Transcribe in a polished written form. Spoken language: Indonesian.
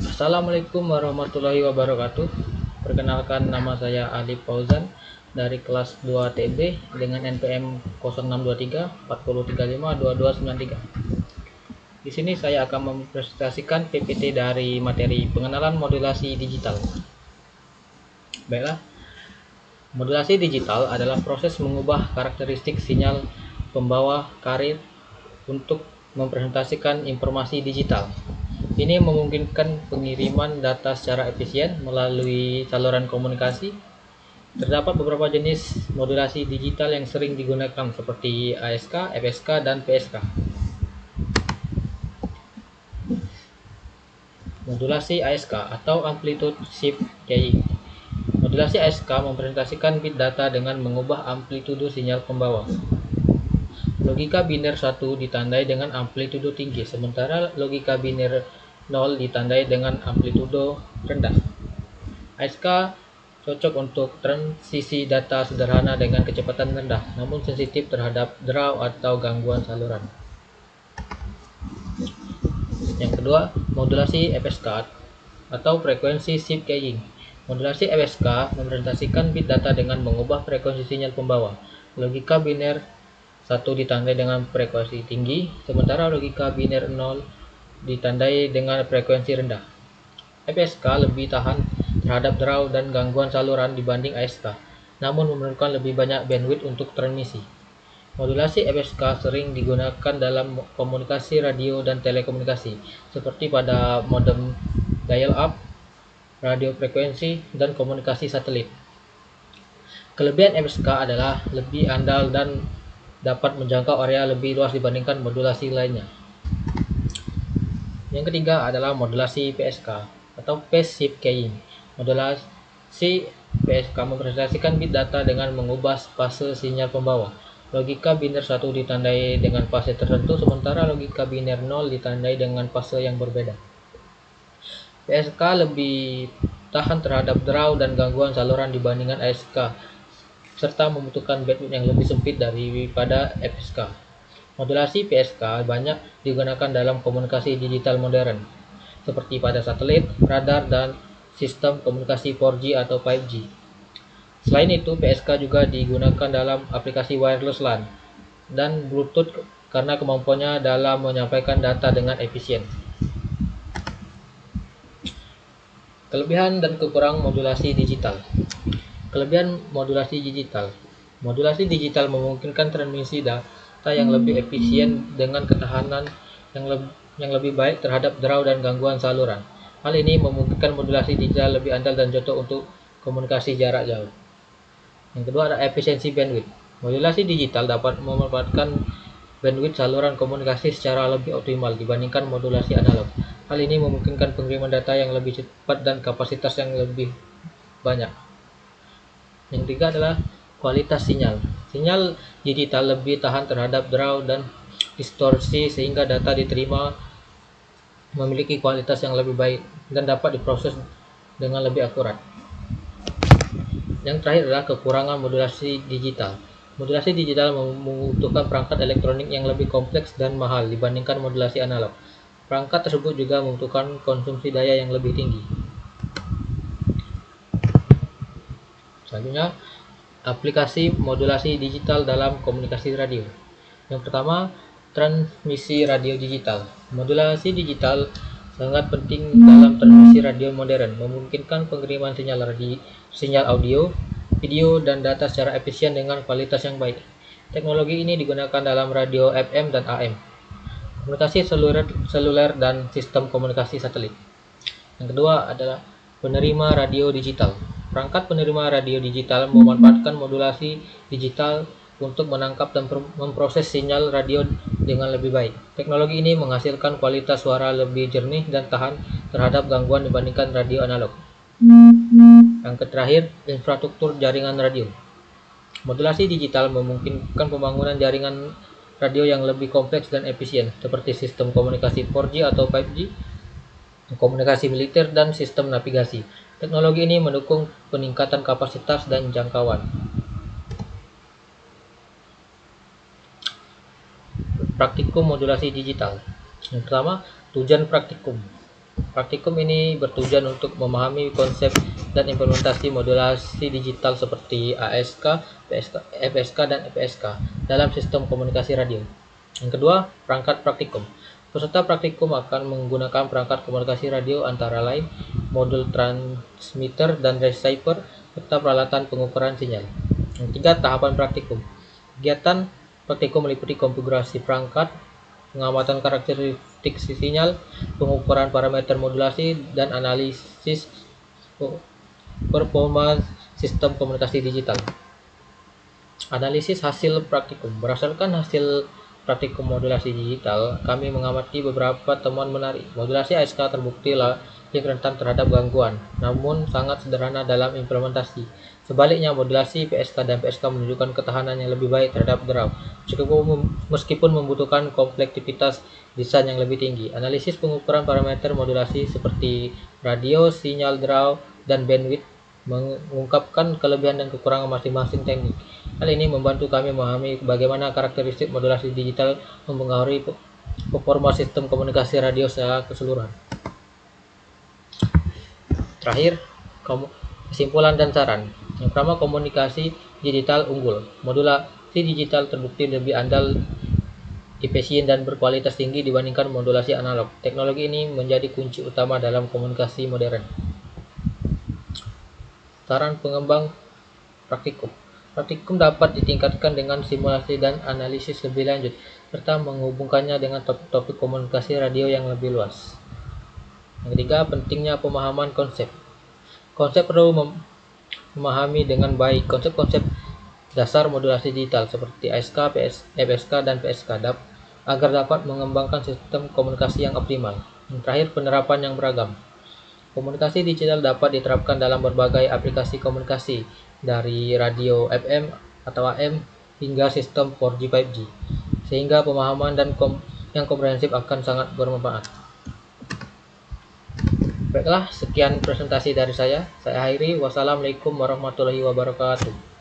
Assalamualaikum warahmatullahi wabarakatuh. Perkenalkan, nama saya Alif Fauzan dari kelas 2 TB dengan NPM 0623 4035 2293. Di sini saya akan mempresentasikan PPT dari materi pengenalan modulasi digital. Baiklah, modulasi digital adalah proses mengubah karakteristik sinyal pembawa carrier untuk mempresentasikan informasi digital. Ini memungkinkan pengiriman data secara efisien melalui saluran komunikasi. Terdapat beberapa jenis modulasi digital yang sering digunakan seperti ASK, FSK, dan PSK. Modulasi ASK atau Amplitude Shift Keying. Modulasi ASK mempresentasikan bit data dengan mengubah amplitudo sinyal pembawa. Logika biner 1 ditandai dengan amplitudo tinggi, sementara logika biner 0 ditandai dengan amplitudo rendah. ASK cocok untuk transisi data sederhana dengan kecepatan rendah, namun sensitif terhadap draw atau gangguan saluran. Yang kedua, modulasi FSK atau Frequency Shift Keying. Modulasi FSK mempresentasikan bit data dengan mengubah frekuensi sinyal pembawa. Logika biner 1 ditandai dengan frekuensi tinggi, sementara logika biner 0 ditandai dengan frekuensi rendah. FSK lebih tahan terhadap draw dan gangguan saluran dibanding ASK, namun memerlukan lebih banyak bandwidth untuk transmisi. Modulasi FSK sering digunakan dalam komunikasi radio dan telekomunikasi, seperti pada modem dial-up, radio frekuensi, dan komunikasi satelit. Kelebihan FSK adalah lebih andal dan dapat menjangkau area lebih luas dibandingkan modulasi lainnya. Yang ketiga adalah modulasi PSK atau Phase Shift Keying. Modulasi PSK mempresentasikan bit data dengan mengubah fase sinyal pembawa. Logika biner 1 ditandai dengan fase tertentu, sementara logika biner 0 ditandai dengan fase yang berbeda. PSK lebih tahan terhadap draw dan gangguan saluran dibandingkan ASK, serta membutuhkan bandwidth yang lebih sempit daripada FSK. Modulasi PSK banyak digunakan dalam komunikasi digital modern, seperti pada satelit, radar, dan sistem komunikasi 4G atau 5G. Selain itu, PSK juga digunakan dalam aplikasi wireless LAN dan Bluetooth karena kemampuannya dalam menyampaikan data dengan efisien. Kelebihan dan kekurangan modulasi digital. Kelebihan modulasi digital. Modulasi digital memungkinkan transmisi data yang lebih efisien dengan ketahanan yang lebih baik terhadap draw dan gangguan saluran. Hal ini memungkinkan modulasi digital lebih andal dan cocok untuk komunikasi jarak jauh. Yang kedua adalah efisiensi bandwidth. Modulasi digital dapat memanfaatkan bandwidth saluran komunikasi secara lebih optimal dibandingkan modulasi analog. Hal ini memungkinkan pengiriman data yang lebih cepat dan kapasitas yang lebih banyak. Yang ketiga adalah kualitas sinyal. Sinyal digital lebih tahan terhadap draw dan distorsi sehingga data diterima memiliki kualitas yang lebih baik dan dapat diproses dengan lebih akurat. Yang terakhir adalah kekurangan modulasi digital. Modulasi digital membutuhkan perangkat elektronik yang lebih kompleks dan mahal dibandingkan modulasi analog. Perangkat tersebut juga membutuhkan konsumsi daya yang lebih tinggi. Selanjutnya, aplikasi modulasi digital dalam komunikasi radio. Yang pertama, transmisi radio digital. Modulasi digital sangat penting dalam transmisi radio modern, memungkinkan pengiriman sinyal audio, video, dan data secara efisien dengan kualitas yang baik. Teknologi ini digunakan dalam radio FM dan AM, komunikasi seluler dan sistem komunikasi satelit. Yang kedua adalah penerima radio digital. Perangkat penerima radio digital memanfaatkan modulasi digital untuk menangkap dan memproses sinyal radio dengan lebih baik. Teknologi ini menghasilkan kualitas suara lebih jernih dan tahan terhadap gangguan dibandingkan radio analog. Yang terakhir, infrastruktur jaringan radio. Modulasi digital memungkinkan pembangunan jaringan radio yang lebih kompleks dan efisien, seperti sistem komunikasi 4G atau 5G, komunikasi militer, dan sistem navigasi. Teknologi ini mendukung peningkatan kapasitas dan jangkauan. Praktikum modulasi digital. Yang pertama, tujuan praktikum. Praktikum ini bertujuan untuk memahami konsep dan implementasi modulasi digital seperti ASK, PSK, FSK, dan EPSK dalam sistem komunikasi radio. Yang kedua, perangkat praktikum. Peserta praktikum akan menggunakan perangkat komunikasi radio antara lain modul transmitter dan receiver serta peralatan pengukuran sinyal. Yang ketiga, tahapan praktikum. Kegiatan praktikum meliputi konfigurasi perangkat, pengamatan karakteristik sinyal, pengukuran parameter modulasi, dan analisis performa sistem komunikasi digital. Analisis hasil praktikum. Berdasarkan hasil praktikum modulasi digital, kami mengamati beberapa temuan menarik. Modulasi ASK terbukti lebih rentan terhadap gangguan, namun sangat sederhana dalam implementasi. Sebaliknya, modulasi PSK dan PSK menunjukkan ketahanan yang lebih baik terhadap draw, meskipun membutuhkan kompleksitas desain yang lebih tinggi. Analisis pengukuran parameter modulasi seperti radio, sinyal draw, dan bandwidth mengungkapkan kelebihan dan kekurangan masing-masing teknik. Hal ini membantu kami memahami bagaimana karakteristik modulasi digital mempengaruhi performa sistem komunikasi radio secara keseluruhan. Terakhir, kesimpulan dan saran. Yang pertama, komunikasi digital unggul. Modulasi digital terbukti lebih andal, efisien, dan berkualitas tinggi dibandingkan modulasi analog. Teknologi ini menjadi kunci utama dalam komunikasi modern. Saran pengembang praktikum. Praktikum dapat ditingkatkan dengan simulasi dan analisis lebih lanjut, serta menghubungkannya dengan topik-topik komunikasi radio yang lebih luas. Yang ketiga, pentingnya pemahaman konsep. Konsep perlu memahami dengan baik konsep-konsep dasar modulasi digital seperti ASK, FSK, dan PSK agar dapat mengembangkan sistem komunikasi yang optimal. Yang terakhir, penerapan yang beragam. Komunikasi digital dapat diterapkan dalam berbagai aplikasi komunikasi, dari radio FM atau AM hingga sistem 4G 5G, sehingga pemahaman yang komprehensif akan sangat bermanfaat. Baiklah, sekian presentasi dari saya. Saya akhiri. Wassalamualaikum warahmatullahi wabarakatuh.